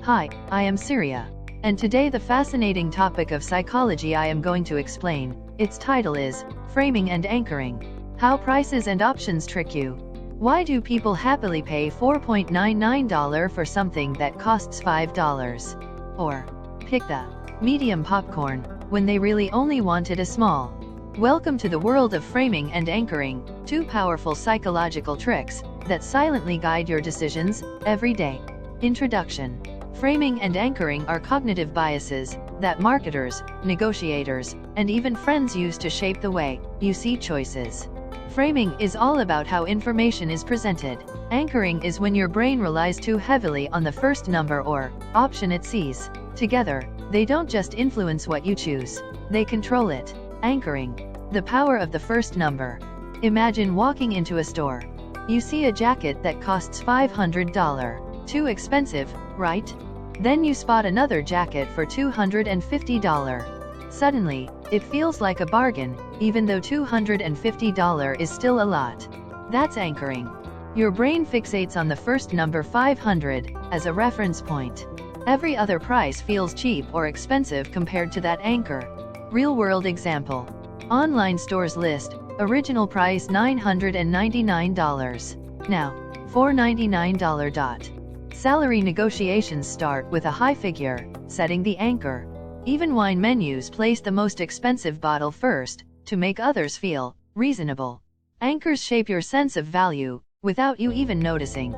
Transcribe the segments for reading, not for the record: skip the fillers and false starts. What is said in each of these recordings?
Hi, I am Syria. And today the fascinating topic of psychology I am going to explain, its title is, Framing and Anchoring. How prices and options trick you. Why do people happily pay $4.99 for something that costs $5? Or, pick the medium popcorn, when they really only wanted a small. Welcome to the world of framing and anchoring, two powerful psychological tricks that silently guide your decisions every day. Introduction. Framing and anchoring are cognitive biases that marketers, negotiators, and even friends use to shape the way you see choices. Framing is all about how information is presented. Anchoring is when your brain relies too heavily on the first number or option it sees. Together, they don't just influence what you choose, they control it. Anchoring. The power of the first number. Imagine walking into a store. You see a jacket that costs $500. Too expensive, right? Then you spot another jacket for $250. Suddenly, it feels like a bargain, even though $250 is still a lot. That's anchoring. Your brain fixates on the first number 500 as a reference point. Every other price feels cheap or expensive compared to that anchor. Real-world example. Online stores list, original price $999. Now, $499. Salary negotiations start with a high figure, setting the anchor. Even wine menus place the most expensive bottle first, to make others feel reasonable. Anchors shape your sense of value, without you even noticing.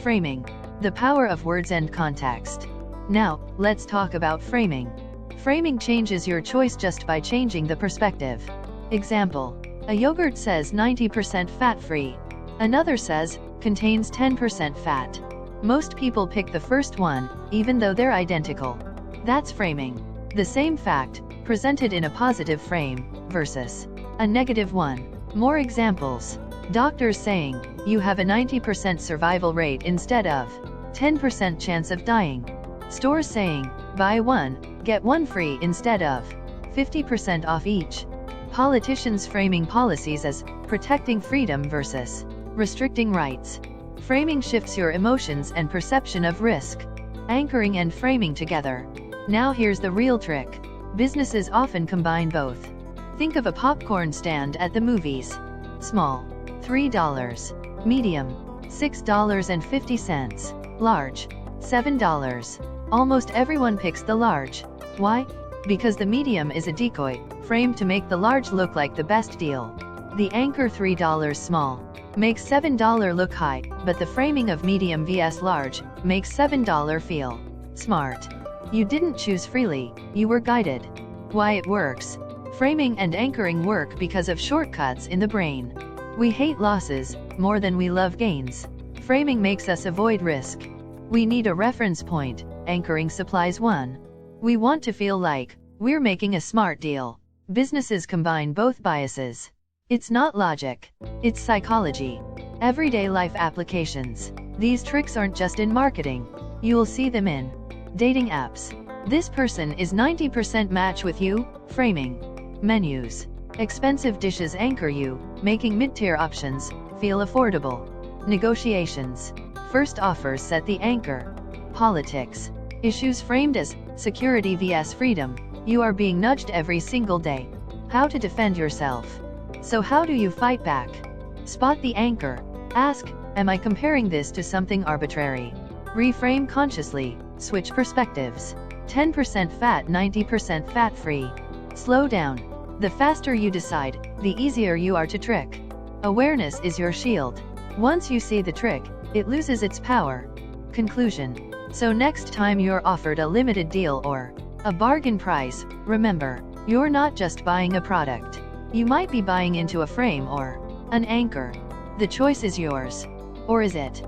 Framing. The power of words and context. Now, let's talk about framing. Framing changes your choice just by changing the perspective. Example. A yogurt says 90% fat-free. Another says, contains 10% fat. Most people pick the first one, even though they're identical. That's framing. The same fact, presented in a positive frame, versus a negative one. More examples. Doctors saying, you have a 90% survival rate instead of 10% chance of dying. Stores saying, buy one, get one free instead of 50% off each. Politicians framing policies as protecting freedom versus restricting rights. Framing shifts your emotions and perception of risk. Anchoring and framing together. Now here's the real trick. Businesses often combine both. Think of a popcorn stand at the movies. Small, $3. Medium, $6.50. Large, $7. Almost everyone picks the large. Why? Because the medium is a decoy, framed to make the large look like the best deal. The anchor $3 small makes $7 look high, but the framing of medium vs large makes $7 feel smart. You didn't choose freely, you were guided. Why it works. Framing and anchoring work because of shortcuts in the brain. We hate losses more than we love gains. Framing makes us avoid risk. We need a reference point, anchoring supplies one. We want to feel like we're making a smart deal. Businesses combine both biases. It's not logic, it's psychology. Everyday life applications. These tricks aren't just in marketing. You'll see them in dating apps. This person is 90% match with you. Framing. Menus. Expensive dishes anchor you, making mid-tier options feel affordable. Negotiations. First offers set the anchor. Politics. Issues framed as security vs freedom. You are being nudged every single day. How to defend yourself. So how do you fight back? Spot the anchor. Ask, am I comparing this to something arbitrary? Reframe consciously. Switch perspectives. 10% fat, 90% fat-free. Slow down. The faster you decide, the easier you are to trick. Awareness is your shield. Once you see the trick, it loses its power. Conclusion. So next time you're offered a limited deal or a bargain price, remember, you're not just buying a product. You might be buying into a frame or an anchor. The choice is yours. Or is it?